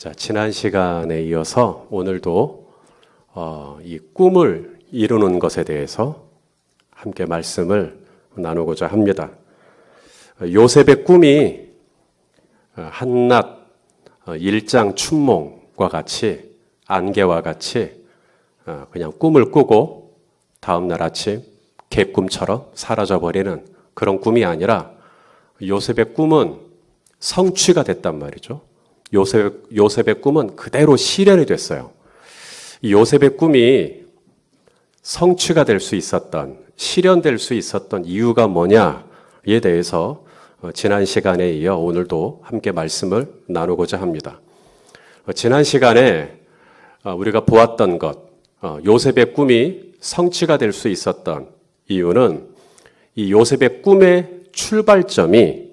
자, 지난 시간에 이어서 오늘도 이 꿈을 이루는 것에 대해서 함께 말씀을 나누고자 합니다. 요셉의 꿈이 한낮 일장 춘몽과 같이 안개와 같이 그냥 꿈을 꾸고 다음날 아침 객꿈처럼 사라져버리는 그런 꿈이 아니라 요셉의 꿈은 성취가 됐단 말이죠. 요셉의 꿈은 그대로 실현이 됐어요. 요셉의 꿈이 성취가 될 수 있었던, 실현될 수 있었던 이유가 뭐냐에 대해서 지난 시간에 이어 오늘도 함께 말씀을 나누고자 합니다. 지난 시간에 우리가 보았던 것, 요셉의 꿈이 성취가 될 수 있었던 이유는 이 요셉의 꿈의 출발점이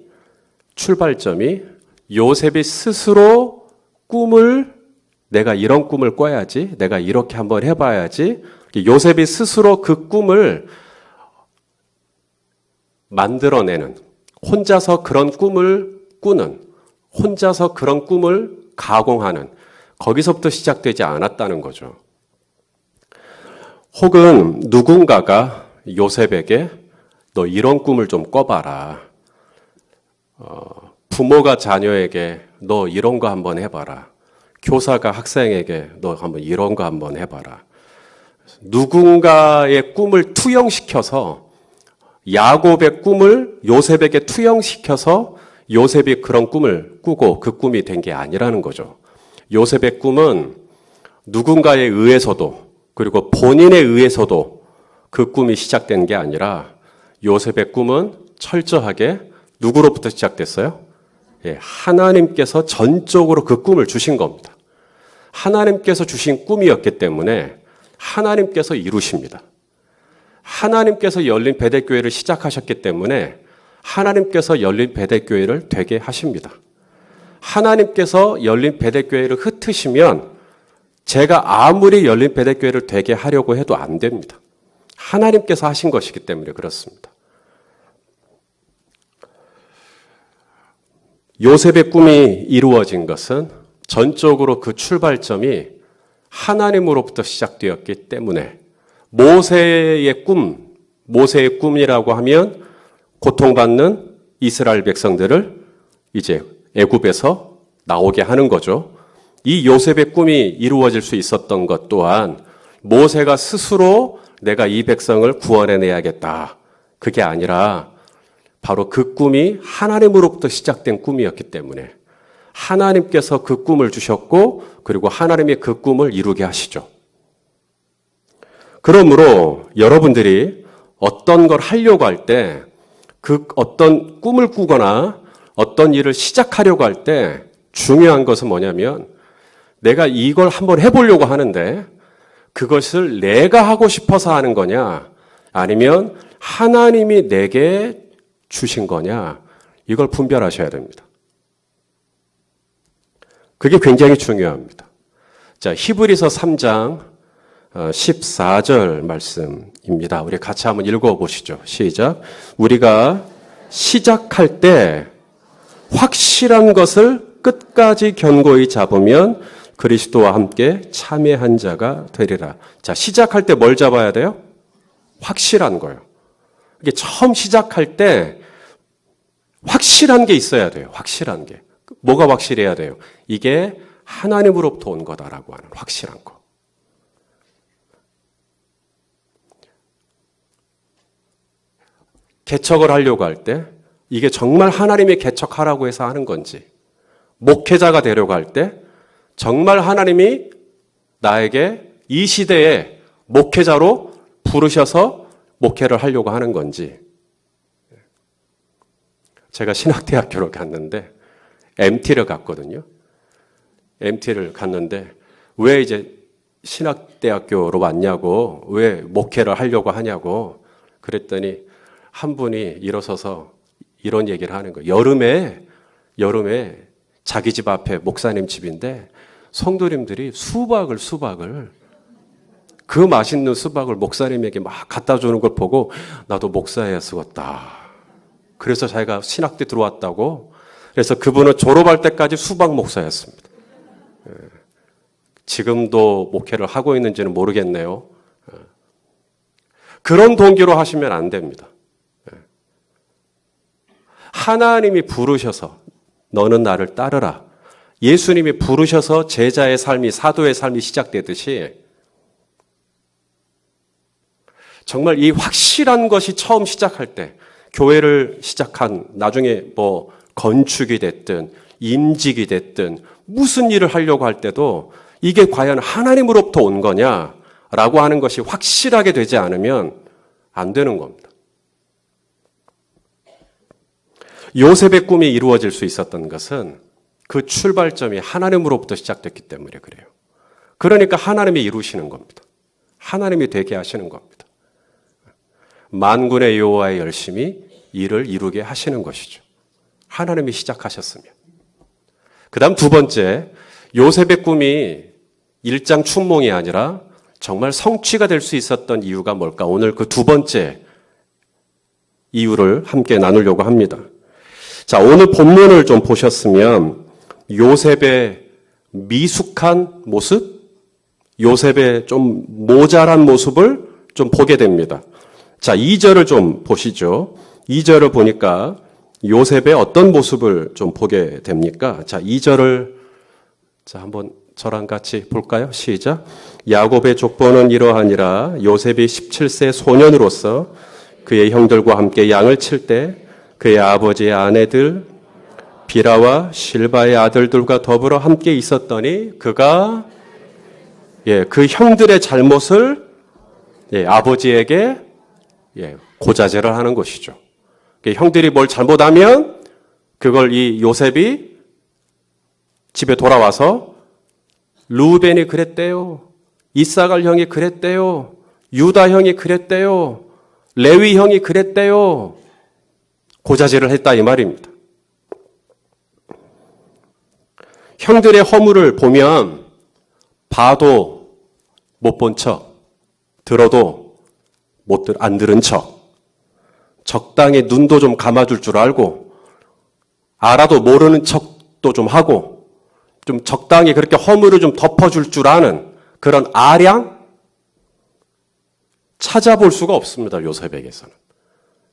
요셉이 스스로 꿈을 내가 이런 꿈을 꿔야지, 내가 이렇게 한번 해봐야지, 요셉이 스스로 그 꿈을 만들어내는, 혼자서 그런 꿈을 꾸는, 혼자서 그런 꿈을 가공하는, 거기서부터 시작되지 않았다는 거죠. 혹은 누군가가 요셉에게 너 이런 꿈을 좀 꿔봐라. 부모가 자녀에게 너 이런 거 한번 해봐라. 교사가 학생에게 너 한번 이런 거 한번 해봐라. 누군가의 꿈을 투영시켜서 야곱의 꿈을 요셉에게 투영시켜서 요셉이 그런 꿈을 꾸고 그 꿈이 된 게 아니라는 거죠. 요셉의 꿈은 누군가에 의해서도 그리고 본인에 의해서도 그 꿈이 시작된 게 아니라 요셉의 꿈은 철저하게 누구로부터 시작됐어요? 하나님께서 전적으로 그 꿈을 주신 겁니다. 하나님께서 주신 꿈이었기 때문에 하나님께서 이루십니다. 하나님께서 열린 베델교회를 시작하셨기 때문에 하나님께서 열린 베델교회를 되게 하십니다. 하나님께서 열린 베델교회를 흩으시면 제가 아무리 열린 베델교회를 되게 하려고 해도 안 됩니다. 하나님께서 하신 것이기 때문에 그렇습니다. 요셉의 꿈이 이루어진 것은 전적으로 그 출발점이 하나님으로부터 시작되었기 때문에 모세의 꿈이라고 하면 고통받는 이스라엘 백성들을 이제 애굽에서 나오게 하는 거죠. 이 요셉의 꿈이 이루어질 수 있었던 것 또한 모세가 스스로 내가 이 백성을 구원해내야겠다. 그게 아니라 바로 그 꿈이 하나님으로부터 시작된 꿈이었기 때문에 하나님께서 그 꿈을 주셨고 그리고 하나님이 그 꿈을 이루게 하시죠. 그러므로 여러분들이 어떤 걸 하려고 할 때 그 어떤 꿈을 꾸거나 어떤 일을 시작하려고 할 때 중요한 것은 뭐냐면 내가 이걸 한번 해보려고 하는데 그것을 내가 하고 싶어서 하는 거냐 아니면 하나님이 내게 주신 거냐 이걸 분별하셔야 됩니다. 그게 굉장히 중요합니다. 자, 히브리서 3장 14절 말씀입니다. 우리 같이 한번 읽어보시죠. 시작. 우리가 시작할 때 확실한 것을 끝까지 견고히 잡으면 그리스도와 함께 참여한 자가 되리라. 자, 시작할 때 뭘 잡아야 돼요? 확실한 거예요. 이게 처음 시작할 때 확실한 게 있어야 돼요. 확실한 게. 뭐가 확실해야 돼요? 이게 하나님으로부터 온 거다라고 하는 확실한 거. 개척을 하려고 할 때 이게 정말 하나님이 개척하라고 해서 하는 건지, 목회자가 되려고 할 때 정말 하나님이 나에게 이 시대에 목회자로 부르셔서 목회를 하려고 하는 건지. 제가 신학대학교를 갔는데 MT를 갔거든요. MT를 갔는데 왜 이제 신학대학교로 왔냐고, 왜 목회를 하려고 하냐고 그랬더니 한 분이 일어서서 이런 얘기를 하는 거예요. 여름에 자기 집 앞에 목사님 집인데 성도님들이 수박을 그 맛있는 수박을 목사님에게 막 갖다 주는 걸 보고 나도 목사해야 쓰겠다. 그래서 자기가 신학대 들어왔다고. 그래서 그분은 졸업할 때까지 수박 목사였습니다. 지금도 목회를 하고 있는지는 모르겠네요. 그런 동기로 하시면 안 됩니다. 하나님이 부르셔서 너는 나를 따르라. 예수님이 부르셔서 제자의 삶이, 사도의 삶이 시작되듯이 정말 이 확실한 것이 처음 시작할 때, 교회를 시작한 나중에 뭐 건축이 됐든 임직이 됐든 무슨 일을 하려고 할 때도 이게 과연 하나님으로부터 온 거냐라고 하는 것이 확실하게 되지 않으면 안 되는 겁니다. 요셉의 꿈이 이루어질 수 있었던 것은 그 출발점이 하나님으로부터 시작됐기 때문에 그래요. 그러니까 하나님이 이루시는 겁니다. 하나님이 되게 하시는 겁니다. 만군의 여호와의 열심히 일을 이루게 하시는 것이죠. 하나님이 시작하셨으면. 그 다음 두 번째, 요셉의 꿈이 일장 춘몽이 아니라 정말 성취가 될 수 있었던 이유가 뭘까? 오늘 그 두 번째 이유를 함께 나누려고 합니다. 자, 오늘 본문을 좀 보셨으면 요셉의 미숙한 모습, 요셉의 좀 모자란 모습을 좀 보게 됩니다. 자, 2절을 좀 보시죠. 2절을 보니까 요셉의 어떤 모습을 좀 보게 됩니까? 자, 2절을 자, 한번 저랑 같이 볼까요? 시작. 야곱의 족보는 이러하니라. 요셉이 17세 소년으로서 그의 형들과 함께 양을 칠 때 그의 아버지의 아내들 비라와 실바의 아들들과 더불어 함께 있었더니 그가 그 형들의 잘못을 아버지에게 고자질을 하는 것이죠. 형들이 뭘 잘못하면 그걸 이 요셉이 집에 돌아와서 루벤이 그랬대요. 이사갈 형이 그랬대요. 유다 형이 그랬대요. 레위 형이 그랬대요. 고자질을 했다 이 말입니다. 형들의 허물을 보면 봐도 못 본 척, 들어도 안 들은 척, 적당히 눈도 좀 감아줄 줄 알고 알아도 모르는 척도 좀 하고 좀 적당히 그렇게 허물을 좀 덮어줄 줄 아는 그런 아량 찾아볼 수가 없습니다. 요셉에게서는.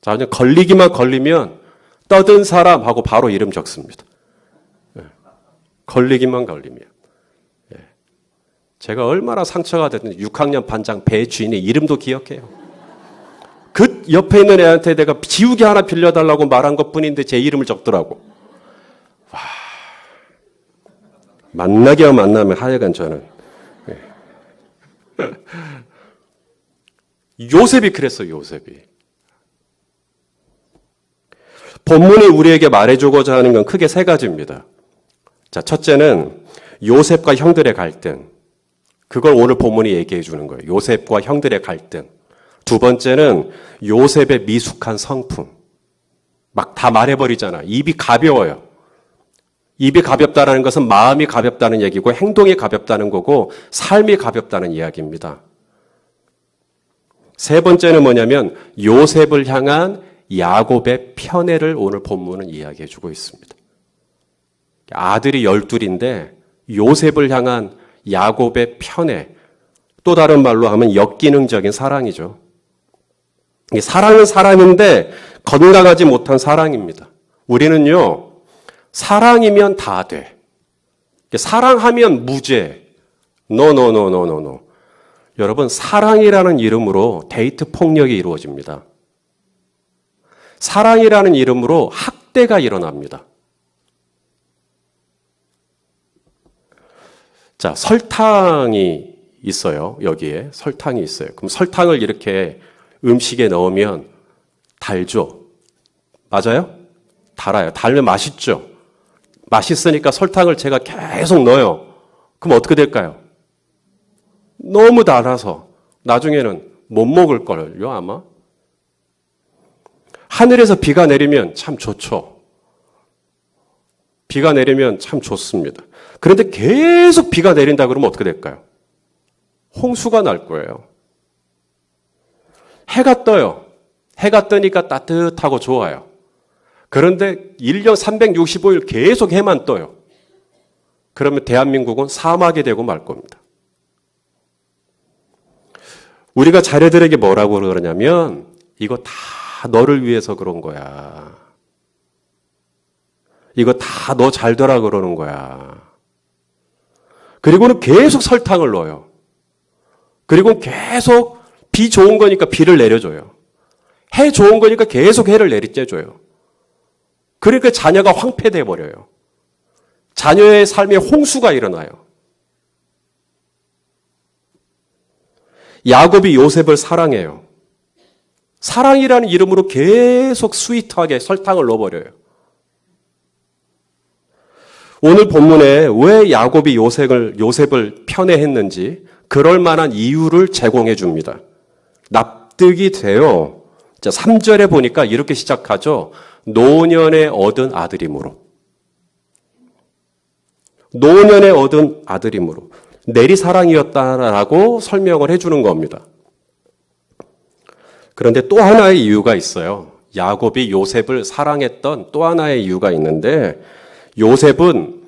자, 그냥 걸리기만 걸리면 떠든 사람하고 바로 이름 적습니다. 걸리기만 걸리면. 제가 얼마나 상처가 됐는지 6학년 반장 배 주인의 이름도 기억해요. 그 옆에 있는 애한테 내가 지우개 하나 빌려달라고 말한 것뿐인데 제 이름을 적더라고. 와, 만나기만 만나면 하여간 저는. 요셉이 그랬어요. 요셉이. 본문이 우리에게 말해주고자 하는 건 크게 세 가지입니다. 자, 첫째는 요셉과 형들의 갈등. 그걸 오늘 본문이 얘기해 주는 거예요. 요셉과 형들의 갈등. 두 번째는 요셉의 미숙한 성품. 막 다 말해버리잖아. 입이 가벼워요. 입이 가볍다는 것은 마음이 가볍다는 얘기고 행동이 가볍다는 거고 삶이 가볍다는 이야기입니다. 세 번째는 뭐냐면 요셉을 향한 야곱의 편애를 오늘 본문은 이야기해 주고 있습니다. 아들이 12인데 요셉을 향한 야곱의 편애, 또 다른 말로 하면 역기능적인 사랑이죠. 사랑은 사랑인데 건강하지 못한 사랑입니다. 우리는요, 사랑이면 다 돼. 사랑하면 무죄. 노. 여러분, 사랑이라는 이름으로 데이트 폭력이 이루어집니다. 사랑이라는 이름으로 학대가 일어납니다. 자, 설탕이 있어요. 여기에 설탕이 있어요. 그럼 설탕을 이렇게 음식에 넣으면 달죠. 맞아요? 달아요. 달면 맛있죠. 맛있으니까 설탕을 제가 계속 넣어요. 그럼 어떻게 될까요? 너무 달아서 나중에는 못 먹을 걸요, 아마. 하늘에서 비가 내리면 참 좋죠. 비가 내리면 참 좋습니다. 그런데 계속 비가 내린다 그러면 어떻게 될까요? 홍수가 날 거예요. 해가 떠요. 해가 뜨니까 따뜻하고 좋아요. 그런데 1년 365일 계속 해만 떠요. 그러면 대한민국은 사막이 되고 말 겁니다. 우리가 자녀들에게 뭐라고 그러냐면 이거 다 너를 위해서 그런 거야. 이거 다 너 잘 되라 그러는 거야. 그리고는 계속 설탕을 넣어요. 그리고 계속 비 좋은 거니까 비를 내려줘요. 해 좋은 거니까 계속 해를 내리쬐줘요. 그러니까 자녀가 황폐돼 버려요. 자녀의 삶에 홍수가 일어나요. 야곱이 요셉을 사랑해요. 사랑이라는 이름으로 계속 스위트하게 설탕을 넣어버려요. 오늘 본문에 왜 야곱이 요셉을 편애했는지 그럴 만한 이유를 제공해 줍니다. 납득이 돼요. 자, 3절에 보니까 이렇게 시작하죠. 노년에 얻은 아들이므로. 노년에 얻은 아들이므로. 내리사랑이었다라고 설명을 해주는 겁니다. 그런데 또 하나의 이유가 있어요. 야곱이 요셉을 사랑했던 또 하나의 이유가 있는데 요셉은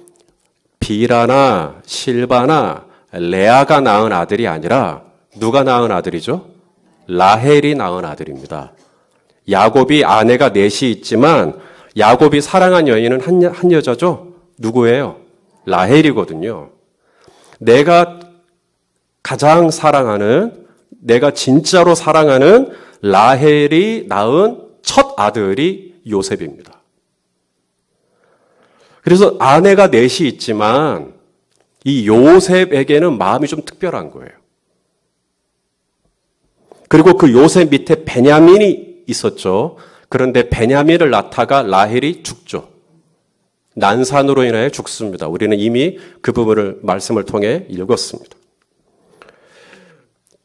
비라나 실바나 레아가 낳은 아들이 아니라 누가 낳은 아들이죠? 라헬이 낳은 아들입니다. 야곱이 아내가 넷이 있지만 야곱이 사랑한 여인은 한 여자죠? 누구예요? 라헬이거든요. 내가 가장 사랑하는, 내가 진짜로 사랑하는 라헬이 낳은 첫 아들이 요셉입니다. 그래서 아내가 넷이 있지만 이 요셉에게는 마음이 좀 특별한 거예요. 그리고 그 요셉 밑에 베냐민이 있었죠. 그런데 베냐민을 낳다가 라헬이 죽죠. 난산으로 인하여 죽습니다. 우리는 이미 그 부분을 말씀을 통해 읽었습니다.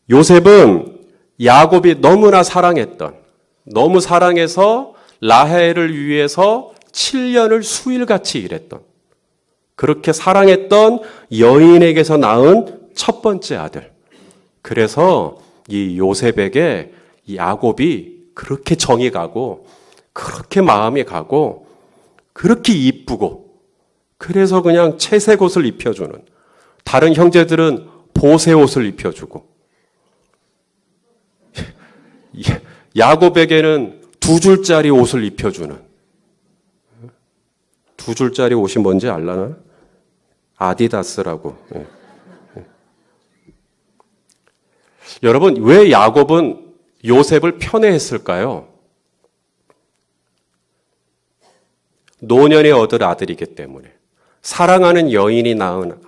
요셉은 야곱이 너무나 사랑했던, 너무 사랑해서 라헬을 위해서 7년을 수일같이 일했던, 그렇게 사랑했던 여인에게서 낳은 첫 번째 아들. 그래서 이 요셉에게 이 야곱이 그렇게 정이 가고, 그렇게 마음이 가고, 그렇게 이쁘고, 그래서 그냥 채색 옷을 입혀주는, 다른 형제들은 보세 옷을 입혀주고, 야곱에게는 2줄짜리 옷을 입혀주는, 2줄짜리 옷이 뭔지 알라나? 아디다스라고. 여러분, 왜 야곱은 요셉을 편애했을까요? 노년에 얻을 아들이기 때문에, 사랑하는 여인이 낳은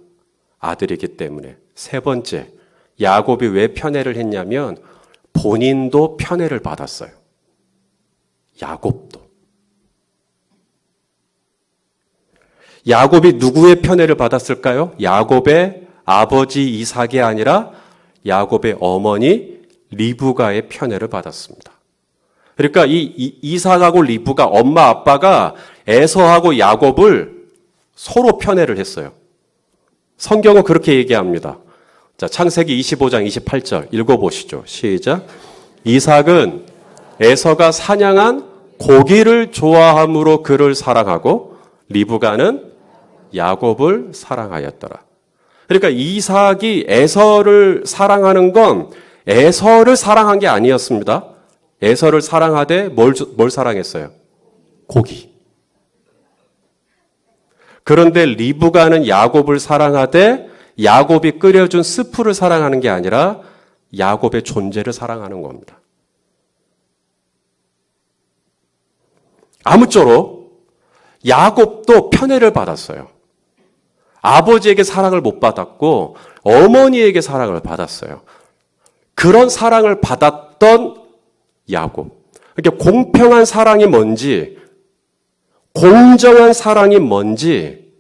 아들이기 때문에. 세 번째, 야곱이 왜 편애를 했냐면 본인도 편애를 받았어요. 야곱도. 야곱이 누구의 편애를 받았을까요? 야곱의 아버지 이삭이 아니라 야곱의 어머니 리브가의 편애를 받았습니다. 그러니까 이 이삭하고 리브가, 엄마 아빠가 에서하고 야곱을 서로 편애를 했어요. 성경은 그렇게 얘기합니다. 자, 창세기 25장 28절 읽어보시죠. 시작. 이삭은 에서가 사냥한 고기를 좋아함으로 그를 사랑하고 리브가는 야곱을 사랑하였더라. 그러니까 이삭이 에서를 사랑하는 건 에서를 사랑한 게 아니었습니다. 에서를 사랑하되 뭘 사랑했어요? 고기. 그런데 리브가는 야곱을 사랑하되 야곱이 끓여준 스프를 사랑하는 게 아니라 야곱의 존재를 사랑하는 겁니다. 아무쪼록 야곱도 편애를 받았어요. 아버지에게 사랑을 못 받았고 어머니에게 사랑을 받았어요. 그런 사랑을 받았던 야곱. 그러니까 공평한 사랑이 뭔지, 공정한 사랑이 뭔지,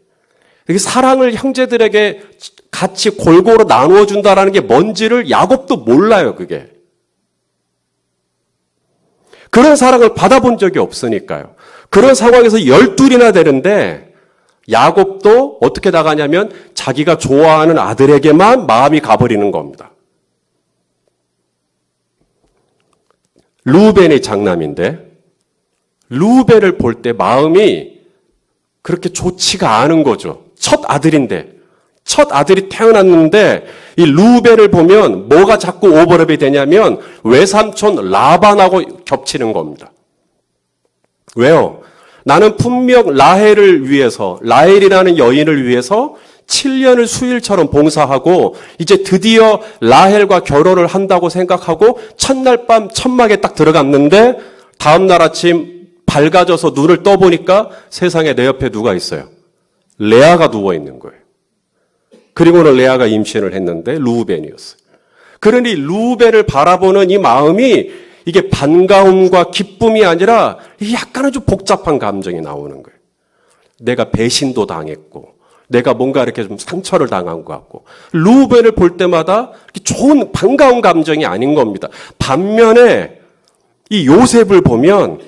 사랑을 형제들에게 같이 골고루 나누어 준다라는 게 뭔지를 야곱도 몰라요, 그게. 그런 사랑을 받아본 적이 없으니까요. 그런 상황에서 12이나 되는데 야곱도 어떻게 나가냐면 자기가 좋아하는 아들에게만 마음이 가버리는 겁니다. 루벤의 장남인데 루벤을 볼 때 마음이 그렇게 좋지가 않은 거죠. 첫 아들인데, 첫 첫 아들이 태어났는데 이 루벤을 보면 뭐가 자꾸 오버랩이 되냐면 외삼촌 라반하고 겹치는 겁니다. 왜요? 나는 분명 라헬을 위해서, 라헬이라는 여인을 위해서 7년을 수일처럼 봉사하고 이제 드디어 라헬과 결혼을 한다고 생각하고 첫날 밤 천막에 딱 들어갔는데 다음날 아침 밝아져서 눈을 떠보니까 세상에 내 옆에 누가 있어요? 레아가 누워있는 거예요. 그리고는 레아가 임신을 했는데 루벤이었어요. 그러니 루벤을 바라보는 이 마음이 이게 반가움과 기쁨이 아니라 약간은 좀 복잡한 감정이 나오는 거예요. 내가 배신도 당했고 내가 뭔가 이렇게 좀 상처를 당한 것 같고 루벤을 볼 때마다 좋은 반가운 감정이 아닌 겁니다. 반면에 이 요셉을 보면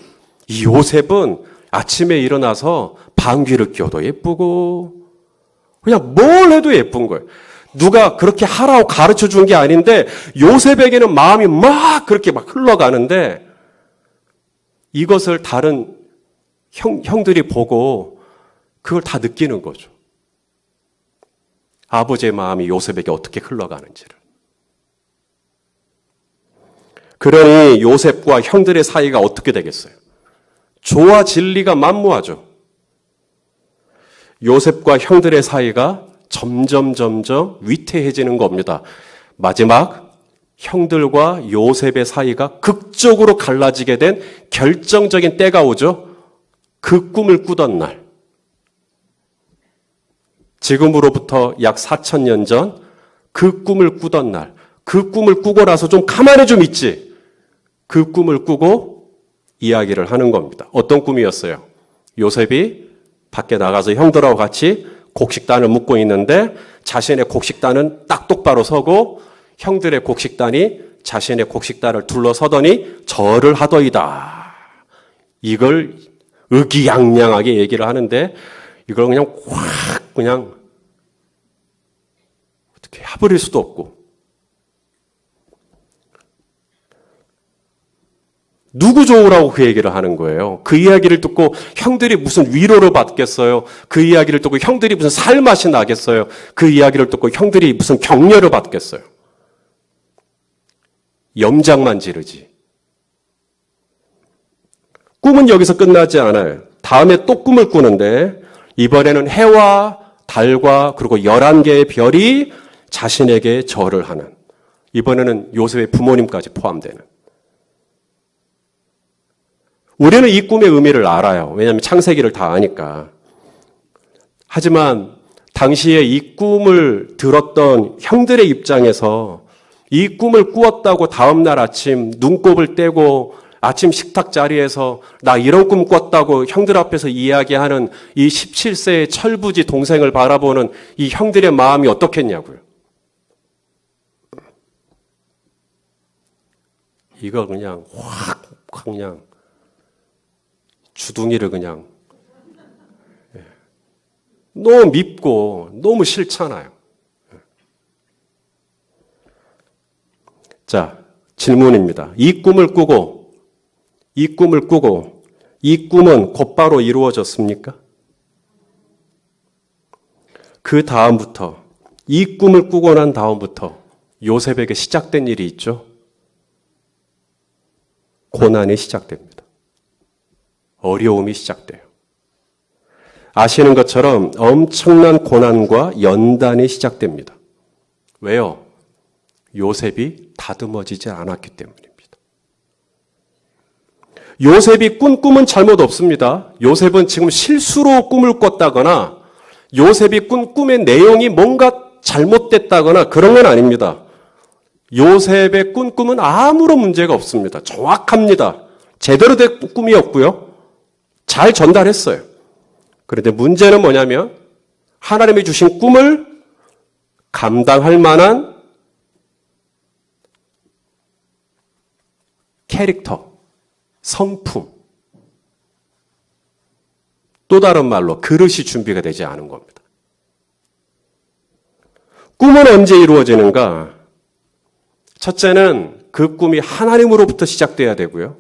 이 요셉은 아침에 일어나서 방귀를 뀌어도 예쁘고 그냥 뭘 해도 예쁜 거예요. 누가 그렇게 하라고 가르쳐 준 게 아닌데 요셉에게는 마음이 막 그렇게 막 흘러가는데 이것을 다른 형들이 보고 그걸 다 느끼는 거죠. 아버지의 마음이 요셉에게 어떻게 흘러가는지를. 그러니 요셉과 형들의 사이가 어떻게 되겠어요? 조와 진리가 만무하죠. 요셉과 형들의 사이가 점점 위태해지는 겁니다. 마지막 형들과 요셉의 사이가 극적으로 갈라지게 된 결정적인 때가 오죠. 그 꿈을 꾸던 날. 지금으로부터 약 4,000년 전 그 꿈을 꾸던 날. 그 꿈을 꾸고 나서 좀 가만히 좀 있지. 그 꿈을 꾸고 이야기를 하는 겁니다. 어떤 꿈이었어요? 요셉이 밖에 나가서 형들하고 같이 곡식단을 묶고 있는데 자신의 곡식단은 딱 똑바로 서고 형들의 곡식단이 자신의 곡식단을 둘러서더니 절을 하더이다. 이걸 의기양양하게 얘기를 하는데 이걸 그냥 확 그냥 어떻게 해버릴 수도 없고 누구 좋으라고 그 얘기를 하는 거예요. 그 이야기를 듣고 형들이 무슨 위로를 받겠어요. 그 이야기를 듣고 형들이 무슨 살맛이 나겠어요. 그 이야기를 듣고 형들이 무슨 격려를 받겠어요. 염장만 지르지. 꿈은 여기서 끝나지 않아요. 다음에 또 꿈을 꾸는데 이번에는 해와 달과 그리고 11개의 별이 자신에게 절을 하는, 이번에는 요셉의 부모님까지 포함되는. 우리는 이 꿈의 의미를 알아요. 왜냐하면 창세기를 다 아니까. 하지만 당시에 이 꿈을 들었던 형들의 입장에서 이 꿈을 꾸었다고 다음날 아침 눈곱을 떼고 아침 식탁 자리에서 나 이런 꿈 꿨다고 형들 앞에서 이야기하는 이 17세의 철부지 동생을 바라보는 이 형들의 마음이 어떻겠냐고요. 이거 그냥 확 그냥 주둥이를 그냥 너무 밉고 너무 싫잖아요. 자, 질문입니다. 이 꿈은 곧바로 이루어졌습니까? 그 다음부터, 이 꿈을 꾸고 난 다음부터 요셉에게 시작된 일이 있죠. 고난이 시작됩니다. 어려움이 시작돼요. 아시는 것처럼 엄청난 고난과 연단이 시작됩니다. 왜요? 요셉이 다듬어지지 않았기 때문입니다. 요셉이 꾼 꿈은 잘못 없습니다. 요셉은 지금 실수로 꿈을 꿨다거나 요셉이 꾼 꿈의 내용이 뭔가 잘못됐다거나 그런 건 아닙니다. 요셉의 꾼 꿈은 아무런 문제가 없습니다. 정확합니다. 제대로 된 꿈이었고요. 잘 전달했어요. 그런데 문제는 뭐냐면 하나님이 주신 꿈을 감당할 만한 캐릭터, 성품, 또 다른 말로 그릇이 준비가 되지 않은 겁니다. 꿈은 언제 이루어지는가? 첫째는 그 꿈이 하나님으로부터 시작돼야 되고요.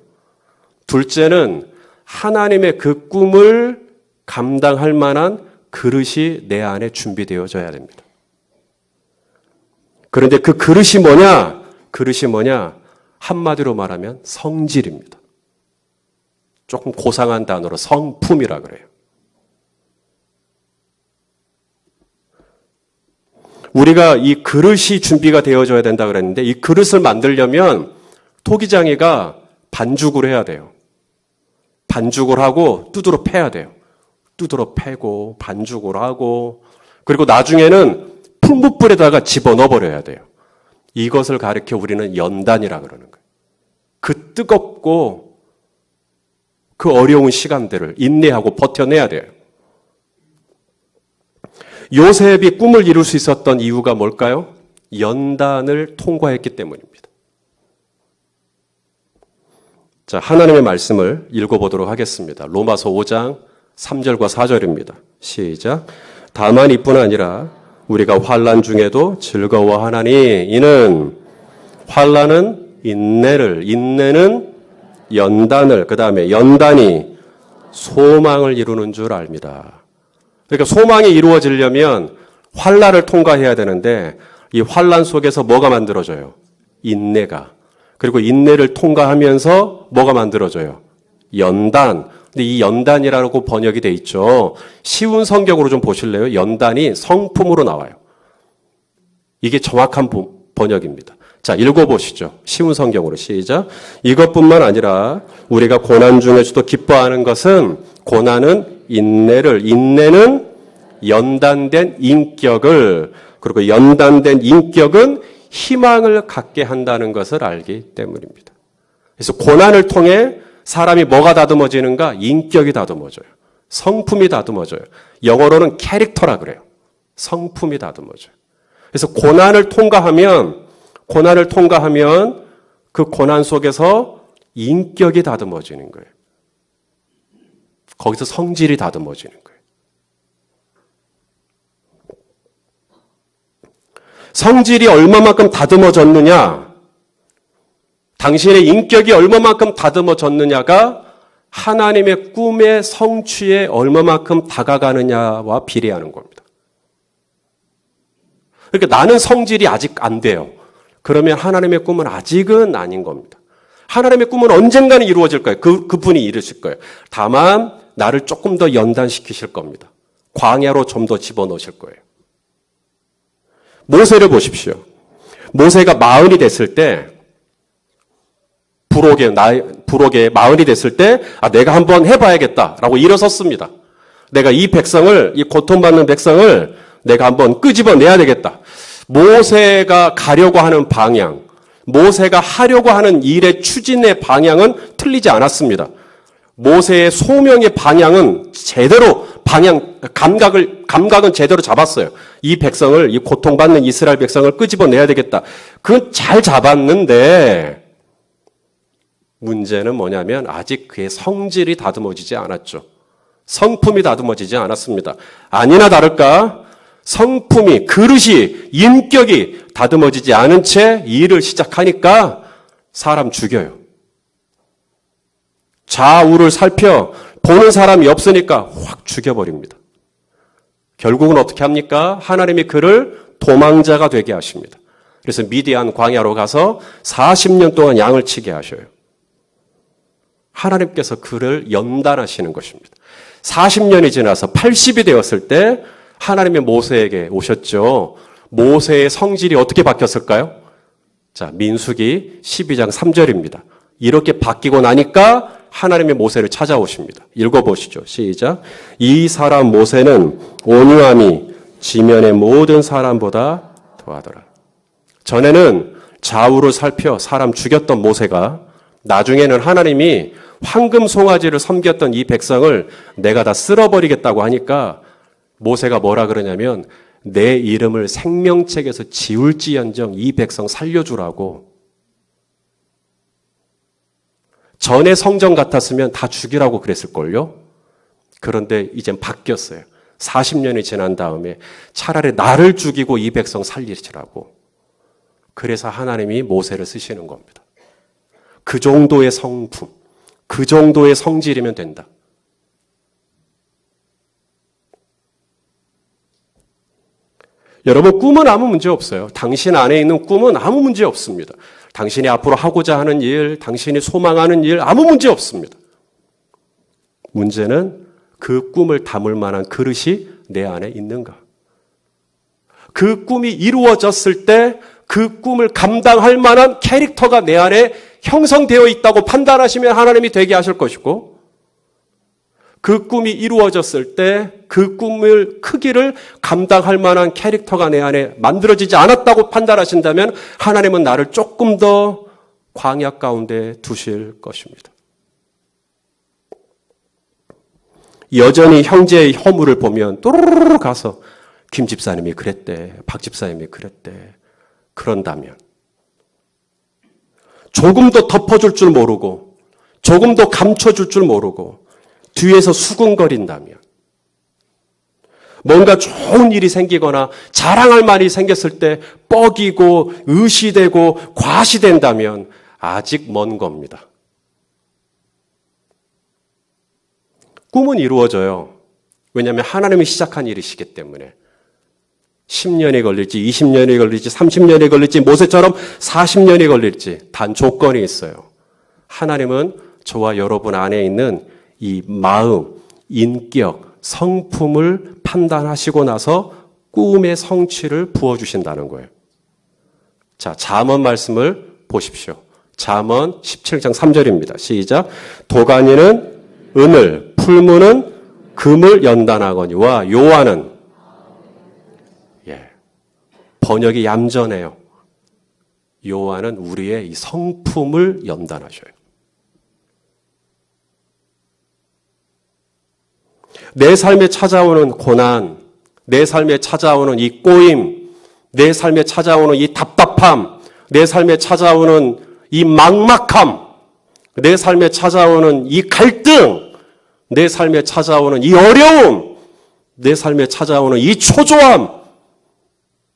둘째는 하나님의 그 꿈을 감당할 만한 그릇이 내 안에 준비되어져야 됩니다. 그런데 그 그릇이 뭐냐? 그릇이 뭐냐? 한마디로 말하면 성질입니다. 조금 고상한 단어로 성품이라 그래요. 우리가 이 그릇이 준비가 되어져야 된다 그랬는데 이 그릇을 만들려면 토기장이가 반죽을 해야 돼요. 반죽을 하고 두드러 패야 돼요. 두드러 패고 반죽을 하고 그리고 나중에는 풀무불에다가 집어넣어 버려야 돼요. 이것을 가리켜 우리는 연단이라 그러는 거예요. 그 뜨겁고 그 어려운 시간들을 인내하고 버텨내야 돼요. 요셉이 꿈을 이룰 수 있었던 이유가 뭘까요? 연단을 통과했기 때문입니다. 자, 하나님의 말씀을 읽어보도록 하겠습니다. 로마서 5장 3절과 4절입니다. 시작. 다만 이뿐 아니라 우리가 환난 중에도 즐거워하나니 이는 환난은 인내를, 인내는 연단을, 그 다음에 연단이 소망을 이루는 줄 압니다. 그러니까 소망이 이루어지려면 환난을 통과해야 되는데 이 환난 속에서 뭐가 만들어져요? 인내가. 그리고 인내를 통과하면서 뭐가 만들어져요? 연단. 근데 이 연단이라고 번역이 돼 있죠. 쉬운 성경으로 좀 보실래요? 연단이 성품으로 나와요. 이게 정확한 번역입니다. 자, 읽어보시죠. 쉬운 성경으로 시작. 이것뿐만 아니라 우리가 고난 중에서도 기뻐하는 것은 고난은 인내를, 인내는 연단된 인격을, 그리고 연단된 인격은 희망을 갖게 한다는 것을 알기 때문입니다. 그래서 고난을 통해 사람이 뭐가 다듬어지는가? 인격이 다듬어져요. 성품이 다듬어져요. 영어로는 캐릭터라 그래요. 성품이 다듬어져요. 그래서 고난을 통과하면 그 고난 속에서 인격이 다듬어지는 거예요. 거기서 성질이 다듬어지는 거예요. 성질이 얼마만큼 다듬어졌느냐, 당신의 인격이 얼마만큼 다듬어졌느냐가 하나님의 꿈의 성취에 얼마만큼 다가가느냐와 비례하는 겁니다. 그러니까 나는 성질이 아직 안 돼요. 그러면 하나님의 꿈은 아직은 아닌 겁니다. 하나님의 꿈은 언젠가는 이루어질 거예요. 그분이 이루실 거예요. 다만 나를 조금 더 연단시키실 겁니다. 광야로 좀 더 집어넣으실 거예요. 모세를 보십시오. 모세가 마흔이 됐을 때 부록에 마흔이 됐을 때 내가 한번 해봐야겠다라고 일어섰습니다. 내가 이 백성을, 이 고통받는 백성을 내가 한번 끄집어내야 되겠다. 모세가 가려고 하는 방향, 모세가 하려고 하는 일의 추진의 방향은 틀리지 않았습니다. 모세의 소명의 방향은 제대로 감각은 제대로 잡았어요. 이 백성을, 이 고통받는 이스라엘 백성을 끄집어내야 되겠다. 그건 잘 잡았는데 문제는 뭐냐면 아직 그의 성질이 다듬어지지 않았죠. 성품이 다듬어지지 않았습니다. 아니나 다를까 성품이, 그릇이, 인격이 다듬어지지 않은 채 일을 시작하니까 사람 죽여요. 좌우를 살펴 보는 사람이 없으니까 확 죽여버립니다. 결국은 어떻게 합니까? 하나님이 그를 도망자가 되게 하십니다. 그래서 미디안 광야로 가서 40년 동안 양을 치게 하셔요. 하나님께서 그를 연단하시는 것입니다. 40년이 지나서 80이 되었을 때 하나님이 모세에게 오셨죠. 모세의 성질이 어떻게 바뀌었을까요? 자, 민수기 12장 3절입니다. 이렇게 바뀌고 나니까 하나님의 모세를 찾아오십니다. 읽어보시죠. 시작. 이 사람 모세는 온유함이 지면의 모든 사람보다 더하더라. 전에는 좌우를 살펴 사람 죽였던 모세가 나중에는 하나님이 황금 송아지를 섬겼던 이 백성을 내가 다 쓸어버리겠다고 하니까 모세가 뭐라 그러냐면 내 이름을 생명책에서 지울지언정 이 백성 살려주라고. 전에 성전 같았으면 다 죽이라고 그랬을걸요? 그런데 이젠 바뀌었어요. 40년이 지난 다음에 차라리 나를 죽이고 이 백성 살리시라고. 그래서 하나님이 모세를 쓰시는 겁니다. 그 정도의 성품, 그 정도의 성질이면 된다. 여러분, 꿈은 아무 문제 없어요. 당신 안에 있는 꿈은 아무 문제 없습니다. 당신이 앞으로 하고자 하는 일, 당신이 소망하는 일, 아무 문제 없습니다. 문제는 그 꿈을 담을 만한 그릇이 내 안에 있는가? 그 꿈이 이루어졌을 때 그 꿈을 감당할 만한 캐릭터가 내 안에 형성되어 있다고 판단하시면 하나님이 되게 하실 것이고, 그 꿈이 이루어졌을 때 그 꿈을 크기를 감당할 만한 캐릭터가 내 안에 만들어지지 않았다고 판단하신다면 하나님은 나를 조금 더 광야 가운데 두실 것입니다. 여전히 형제의 허물을 보면 또르르르 가서 김 집사님이 그랬대, 박 집사님이 그랬대, 그런다면 조금 더 덮어줄 줄 모르고 조금 더 감춰줄 줄 모르고 뒤에서 수군거린다면, 뭔가 좋은 일이 생기거나 자랑할 말이 생겼을 때 뻐기고 의시되고 과시된다면 아직 먼 겁니다. 꿈은 이루어져요. 왜냐하면 하나님이 시작한 일이시기 때문에. 10년이 걸릴지 20년이 걸릴지 30년이 걸릴지 모세처럼 40년이 걸릴지 단 조건이 있어요. 하나님은 저와 여러분 안에 있는 이 마음, 인격, 성품을 판단하시고 나서 꿈의 성취를 부어주신다는 거예요. 자, 잠언 말씀을 보십시오. 잠언 17장 3절입니다. 시작. 도가니는 은을, 풀무는 금을 연단하거니와 요한은, 번역이 얌전해요. 요한은 우리의 이 성품을 연단하셔요. 내 삶에 찾아오는 고난, 내 삶에 찾아오는 이 꼬임, 내 삶에 찾아오는 이 답답함, 내 삶에 찾아오는 이 막막함, 내 삶에 찾아오는 이 갈등, 내 삶에 찾아오는 이 어려움, 내 삶에 찾아오는 이 초조함,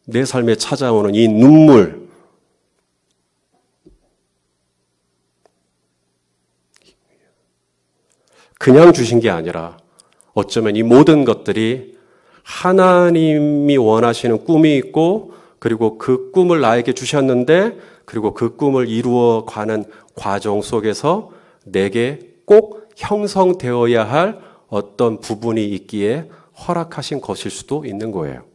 내 삶에 찾아오는 이 눈물, 그냥 주신 게 아니라 어쩌면 이 모든 것들이 하나님이 원하시는 꿈이 있고, 그리고 그 꿈을 나에게 주셨는데, 그리고 그 꿈을 이루어가는 과정 속에서 내게 꼭 형성되어야 할 어떤 부분이 있기에 허락하신 것일 수도 있는 거예요.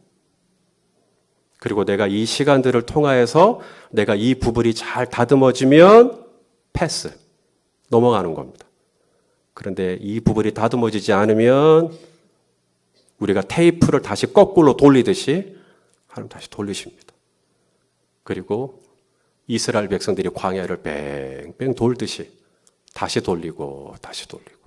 그리고 내가 이 시간들을 통하여서 내가 이 부분이 잘 다듬어지면 패스, 넘어가는 겁니다. 그런데 이 부분이 다듬어지지 않으면 우리가 테이프를 다시 거꾸로 돌리듯이 하나님 다시 돌리십니다. 그리고 이스라엘 백성들이 광야를 뺑뺑 돌듯이 다시 돌리고 다시 돌리고.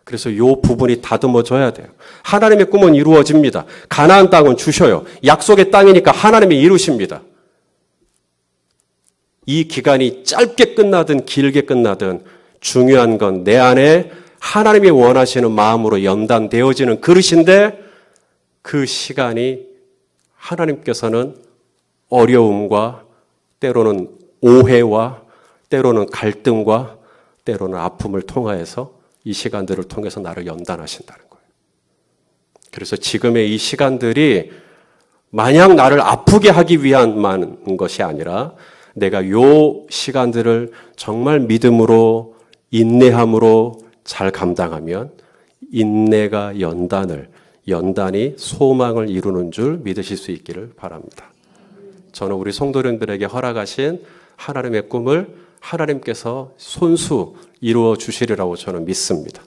그래서 이 부분이 다듬어져야 돼요. 하나님의 꿈은 이루어집니다. 가나안 땅은 주셔요. 약속의 땅이니까 하나님이 이루십니다. 이 기간이 짧게 끝나든 길게 끝나든 중요한 건 내 안에 하나님이 원하시는 마음으로 연단되어지는 그릇인데, 그 시간이 하나님께서는 어려움과 때로는 오해와 때로는 갈등과 때로는 아픔을 통하여서 이 시간들을 통해서 나를 연단하신다는 거예요. 그래서 지금의 이 시간들이 마냥 나를 아프게 하기 위한 것이 아니라 내가 이 시간들을 정말 믿음으로 인내함으로 잘 감당하면 인내가 연단이 소망을 이루는 줄 믿으실 수 있기를 바랍니다. 저는 우리 성도님들에게 허락하신 하나님의 꿈을 하나님께서 손수 이루어 주시리라고 저는 믿습니다.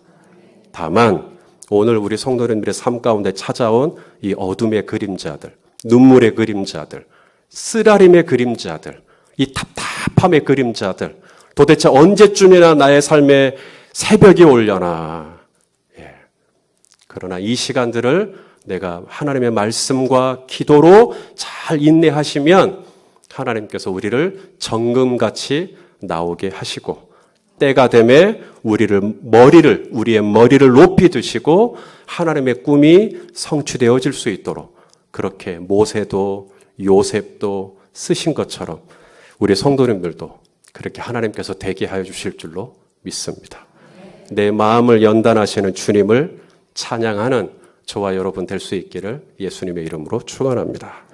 다만 오늘 우리 성도님들의 삶 가운데 찾아온 이 어둠의 그림자들, 눈물의 그림자들, 쓰라림의 그림자들, 이 답답함의 그림자들, 도대체 언제쯤이나 나의 삶에 새벽이 오려나. 그러나 이 시간들을 내가 하나님의 말씀과 기도로 잘 인내하시면 하나님께서 우리를 정금같이 나오게 하시고, 때가 되매 우리의 머리를 높이 드시고 하나님의 꿈이 성취되어질 수 있도록 그렇게 모세도 요셉도 쓰신 것처럼 우리 성도님들도 그렇게 하나님께서 되게 하여 주실 줄로 믿습니다. 내 마음을 연단하시는 주님을 찬양하는 저와 여러분 될 수 있기를 예수님의 이름으로 축원합니다.